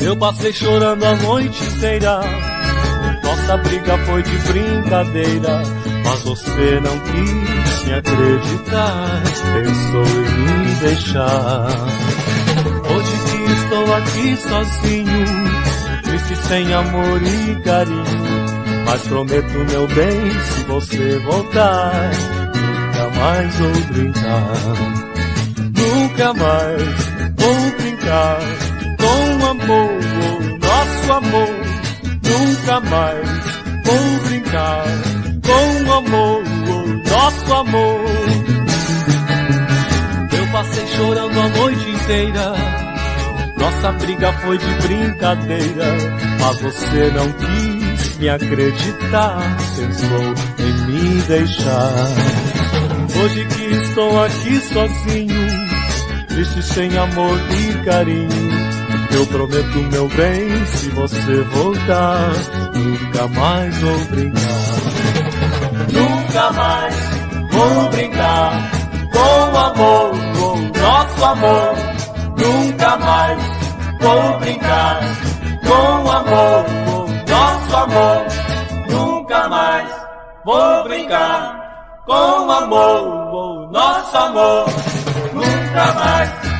Eu passei chorando a noite inteira, nossa briga foi de brincadeira, mas você não quis me acreditar, pensou em me deixar. Hoje que estou aqui sozinho, triste sem amor e carinho, mas prometo meu bem, se você voltar, nunca mais vou brincar. Nunca mais vou brincar com amor, nosso amor. Nunca mais vou brincar com amor, nosso amor. Eu passei chorando a noite inteira, nossa briga foi de brincadeira, mas você não quis me acreditar, pensou em me deixar. Hoje que estou aqui sozinho, triste sem amor e carinho, eu prometo meu bem, se você voltar, nunca mais vou brincar. Nunca mais vou brincar com amor, com nosso amor. Nunca mais vou brincar com amor, com nosso amor. Nunca mais vou brincar com amor, com nosso amor. Nunca mais